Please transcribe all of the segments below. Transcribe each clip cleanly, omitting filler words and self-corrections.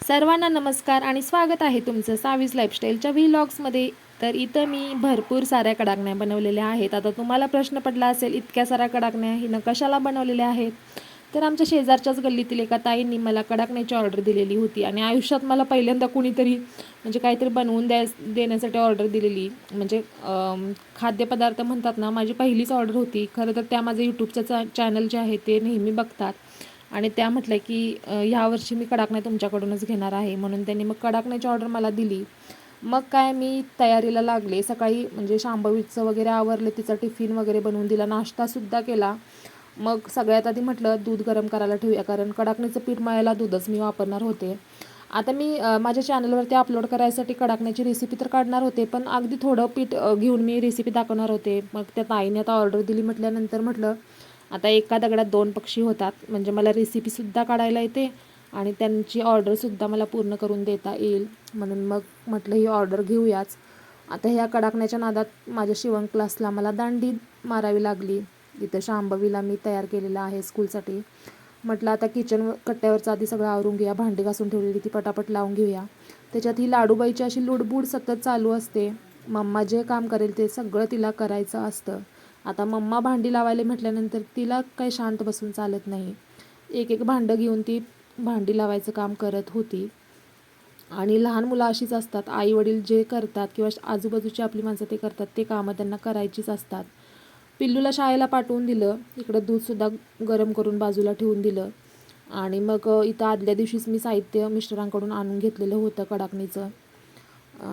सर्वांना नमस्कार आणि स्वागत आहे तुमचं सावीज लाईफस्टाईलच्या व्लॉग्समध्ये. तर इथं मी भरपूर साऱ्या कडाकण्या बनवलेल्या आहेत. आता तुम्हाला प्रश्न पडला असेल, इतक्या साऱ्या कडाकण्या हिनं कशाला बनवलेल्या आहेत? तर आमच्या शेजारच्याच गल्लीतील एका ताईंनी मला कडाकण्याची ऑर्डर दिलेली होती आणि आयुष्यात मला पहिल्यांदा कुणीतरी म्हणजे काहीतरी बनवून देण्यासाठी ऑर्डर दिलेली. म्हणजे खाद्यपदार्थ म्हणतात ना, माझी पहिलीच ऑर्डर होती. खरं तर त्या माझं यूट्यूबचं चॅनल जे आहे ते नेहमी बघतात आणि त्या म्हटल्या की ह्यावर्षी मी कडाकण्या तुमच्याकडूनच घेणार आहे. म्हणून त्यांनी मग कडाकण्याची ऑर्डर मला दिली. मग काय मी तयारीला लागले. सकाळी म्हणजे शांभवीचं वगैरे आवरले, तिचा टिफिन वगैरे बनवून दिला, नाश्तासुद्धा केला. मग सगळ्यात आधी म्हटलं दूध गरम करायला ठेवूया, कारण कडाकणीचं पीठ मळायला दूधच मी वापरणार होते. आता मी माझ्या चॅनलवरती अपलोड करायसाठी कडाकण्याची रेसिपी तर काढणार होते, पण अगदी थोडं पीठ घेऊन मी रेसिपी दाखवणार होते. मग त्या ताईने आता ऑर्डर दिली म्हटल्यानंतर म्हटलं आता एका दगडात दोन पक्षी होतात. म्हणजे मला रेसिपीसुद्धा काढायला येते आणि त्यांची ऑर्डरसुद्धा मला पूर्ण करून देता येईल. म्हणून मग म्हटलं ही ऑर्डर घेऊयाच. आता ह्या कडाकण्याच्या नादात माझ्या शिवण क्लासला मला दांडी मारावी लागली. इथं शांभवीला मी तयार केलेलं आहे स्कूलसाठी. म्हटलं आता किचन कट्ट्यावरचं आधी सगळं आवरून घेऊया. भांडी घासून ठेवलेली ती पटापट लावून घेऊया. त्याच्यात ही लाडूबाईची अशी लुडबुड सतत चालू असते. मम्मा जे काम करेल ते सगळं तिला करायचं असतं. आता मम्मा भांडी लावायला म्हटल्यानंतर तिला काही शांत बसून चालत नाही. एक एक भांडं घेऊन ती भांडी लावायचं काम करत होती. आणि लहान मुलं अशीच असतात. आई वडील जे करतात किंवा आजूबाजूची आपली माणसं ते करतात, ते कामं त्यांना करायचीच असतात. पिल्लूला शाळेला पाठवून दिलं. इकडं दूधसुद्धा गरम करून बाजूला ठेवून दिलं. आणि मग इथं आदल्या दिवशीच मी साहित्य मिस्टरांकडून आणून घेतलेलं होतं कडाकणीचं.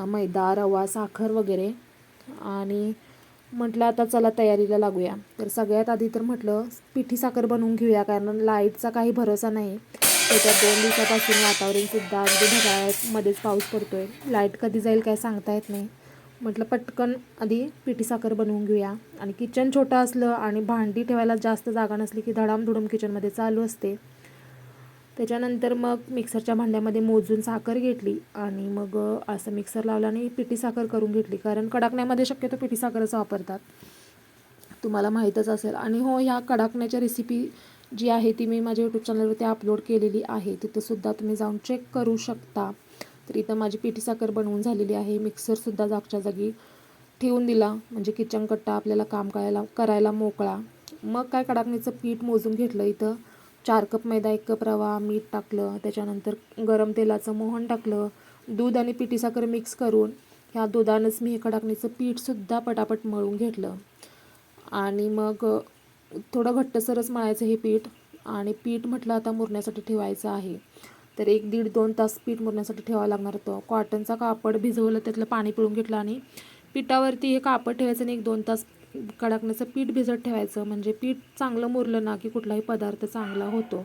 मैदा, रवा, साखर वगैरे. आणि म्हटलं आता चला तयारीला लागूया. तर सगळ्यात आधी तर म्हटलं पिठी साखर बनवून घेऊया, कारण लाईटचा काही भरोसा नाही. त्याच्यात 2 दिवसापासून वातावरणसुद्धा अगदी ढगाळमध्येच पाऊस पडतो आहे. लाईट कधी जाईल काय सांगता येत नाही. म्हटलं पटकन आधी पिठी साखर बनवून घेऊया. आणि किचन छोटं असलं आणि भांडी ठेवायला जास्त जागा नसली की धडामधुडम किचनमध्ये चालू असते. त्याच्यानंतर मग मिक्सरच्या भांड्यामध्ये मोजून साखर घेतली आणि मग असं मिक्सर लावला आणि पिठी साखर करून घेतली, कारण कडाकण्यामध्ये शक्यतो पिठी साखरच वापरतात, तुम्हाला माहीतच असेल. आणि हो, ह्या कडाकण्याच्या रेसिपी जी आहे ती मी माझ्या यूट्यूब चॅनलवरती अपलोड केलेली आहे. तिथंसुद्धा तुम्ही जाऊन चेक करू शकता. तर इथं माझी पिठी साखर बनवून झालेली आहे. मिक्सरसुद्धा जागच्या जागी ठेवून दिला, म्हणजे किचन कट्टा आपल्याला काम करायला मोकळा. मग काय कडाकणीचं पीठ मोजून घेतलं. इथं 4 कप मैदा, 1 कप रवा, मीठ टाकलं. त्याच्यानंतर गरम तेलाचं मोहन टाकलं. दूध आणि पिठी साखर मिक्स करून ह्या दुधानंच मी हे कडाकणीचं पीठसुद्धा पटापट मळून घेतलं. आणि मग थोडं घट्टसरच मळायचं हे पीठ. आणि पीठ म्हटलं आता मुरण्यासाठी ठेवायचं आहे. तर 1-1.5-2 तास पीठ मुरण्यासाठी ठेवावं लागणार होतं. कॉटनचा कापड भिजवलं, त्यातलं पाणी पिळून घेतलं आणि पिठावरती हे कापड ठेवायचं आणि 1-2 तास कडाकण्याचं पीठ भिजत ठेवायचं. म्हणजे पीठ चांगलं मुरलं ना की कुठलाही पदार्थ चांगला होतो.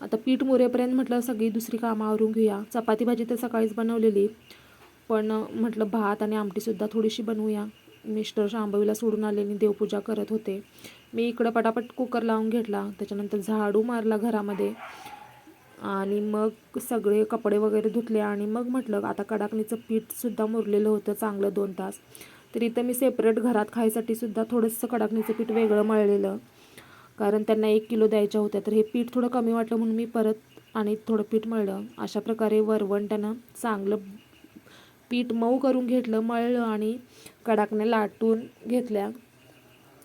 आता पीठ मुरेपर्यंत म्हटलं सगळी दुसरी कामं आवरून घेऊया. चपाती भाजी तर सकाळीच बनवलेली, पण म्हटलं भात आणि आमटीसुद्धा थोडीशी बनवूया. मिस्टर शांभवीला सोडून आले आणि देवपूजा करत होते. मी इकडं पटापट कुकर लावून घेतला. त्याच्यानंतर झाडू मारला घरामध्ये आणि मग सगळे कपडे वगैरे धुतले. आणि मग म्हटलं आता कडाकणीचं पीठसुद्धा मुरलेलं होतं चांगलं 2 तास. तर इथं मी सेपरेट घरात खायसाठी सुद्धा थोडंसं कडाकणीचं पीठ वेगळं मळलेलं, कारण त्यांना 1 किलो द्यायच्या होत्या. तर हे पीठ थोडं कमी वाटलं म्हणून मी परत आणि थोडं पीठ मळलं. अशा प्रकारे वरवंट्यानं चांगलं पीठ मऊ करून घेतलं, मळलं आणि कडाकण्या लाटून घेतल्या.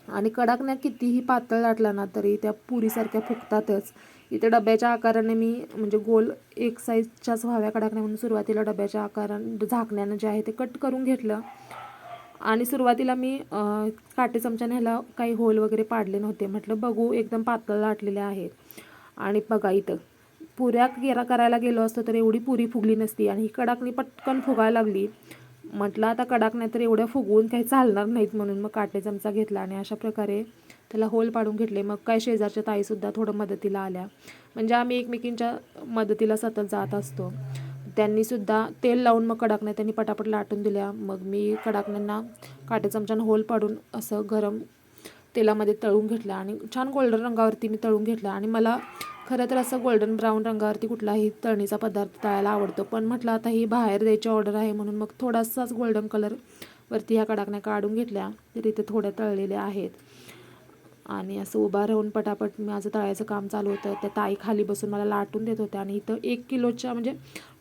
आणि कडाकण्या कितीही पातळ लाटला ना तरी त्या पुरीसारख्या फुगतातच. इथे डब्याच्या आकाराने मी म्हणजे गोल एक साईजच्याच व्हाव्या कडाकण्या म्हणून सुरुवातीला डब्याच्या आकारानं झाकण्यानं जे आहे ते कट करून घेतलं. आणि सुरुवातीला मी काटे चमच्याने ह्याला काही होल वगैरे पाडले नव्हते. म्हटलं बघू, एकदम पातळ लाटलेले आहेत. आणि बघा इथं पुऱ्या करायला गेलो असतो तर एवढी पुरी फुगली नसती आणि ही कडाकणी पटकन फुगायला लागली. म्हटलं आता कडाकण्या तर एवढ्या फुगवून काही चालणार नाहीत, म्हणून मग काटे चमचा घेतला आणि अशा प्रकारे त्याला होल पाडून घेतले. मग काय शेजारच्या ताईसुद्धा थोडं मदतीला आल्या. म्हणजे आम्ही एकमेकींच्या मदतीला सतत जात असतो. त्यांनीसुद्धा तेल लावून मग कडाकण्या त्यांनी पटापट लाटून दिल्या. मग मी कडाकण्यांना काटे चमच्यानं होल पाडून असं गरम तेलामध्ये तळून घेतलं आणि छान गोल्डन रंगावरती मी तळून घेतलं. आणि मला खरं तर असं गोल्डन ब्राऊन रंगावरती कुठलाही तळणीचा पदार्थ तळायला आवडतो, पण म्हटलं आता ही बाहेर द्यायची ऑर्डर आहे म्हणून मग थोडासाच गोल्डन कलरवरती ह्या कडाकण्या काढून घेतल्या. तर इथे थोड्या तळलेल्या आहेत. आणि असं उभा राहून पटापट माझं तळायचं काम चालू होतं. त्या ताई खाली बसून मला लाटून देत होत्या आणि इथं 1 किलोच्या म्हणजे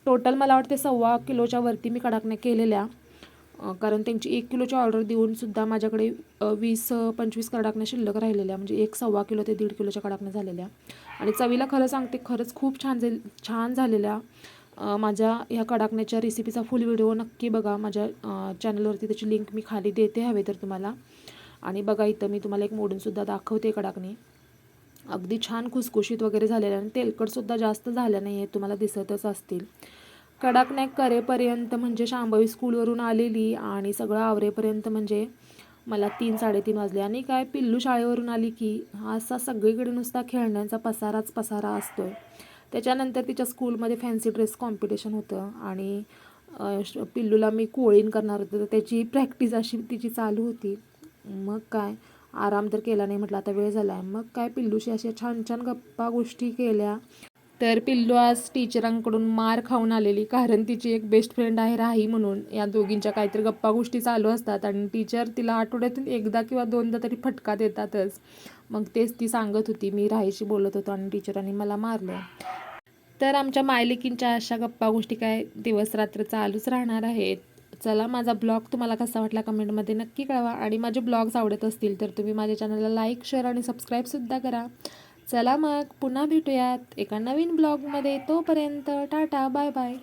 टोटल मला वाटते 1.25 किलोच्या वरती मी कडाकण्या केलेल्या. कारण त्यांची 1 किलोची ऑर्डर देऊनसुद्धा माझ्याकडे 20-25 कडाकण्या शिल्लक राहिलेल्या, म्हणजे 1 किलो ते 1.5 किलोच्या कडाकण्या झालेल्या. आणि चवीला खरं सांगते, खरंच खूप छान झालेल्या. माझ्या ह्या कडाकण्याच्या रेसिपीचा फुल व्हिडिओ नक्की बघा माझ्या चॅनलवरती, त्याची लिंक मी खाली देते हवे तर तुम्हाला. आणि बघा इथं मी तुम्हाला एक मोडूनसुद्धा दाखवते कडाकणी. अगदी छान खुसखुशीत वगैरे झालेल्या आणि तेलकटसुद्धा जास्त झाल्या नाही आहे, तुम्हाला दिसतच असतील. कडाकण्या करेपर्यंत म्हणजे शांभवी स्कूलवरून आलेली आणि सगळं आवरेपर्यंत म्हणजे मला 3-3:30 वाजले. आणि काय, पिल्लू शाळेवरून आली की असा सगळीकडे नुसता खेळण्यांचा पसाराच पसारा असतो आहे. त्याच्यानंतर तिच्या स्कूलमध्ये फॅन्सी ड्रेस कॉम्पिटिशन होतं आणि पिल्लूला मी कोळीण करणार होते, तर त्याची प्रॅक्टिस अशी तिची चालू होती. मग काय, आराम तर केला नाही, म्हटलं आता वेळ झाला आहे. मग काय, पिल्लूशी अशा छान छान गप्पा गोष्टी केल्या. तर पिल्लू आज टीचरांकडून मार खाऊन आलेली, कारण तिची एक बेस्ट फ्रेंड आहे राही म्हणून. या दोघींच्या काहीतरी गप्पा गोष्टी चालू असतात आणि टीचर तिला आठवड्यातून 1दा किंवा 2दा तरी फटका देतातच. मग तेच ती सांगत होती, मी राहीशी बोलत होतो आणि टीचरांनी मला मारलं. तर आमच्या मायलेकींच्या अशा गप्पा गोष्टी काय दिवस रात्र चालूच राहणार आहेत. चला, माझा ब्लॉग तुम्हाला कसा वाटला कमेंटमध्ये नक्की कळवा. आणि माझे ब्लॉग्स आवडत असतील तर तुम्ही माझ्या चॅनलला लाईक, शेअर आणि सबस्क्राईबसुद्धा करा. चला मग, पुन्हा भेटूयात एका नवीन ब्लॉगमध्ये. तोपर्यंत टाटा, बाय बाय.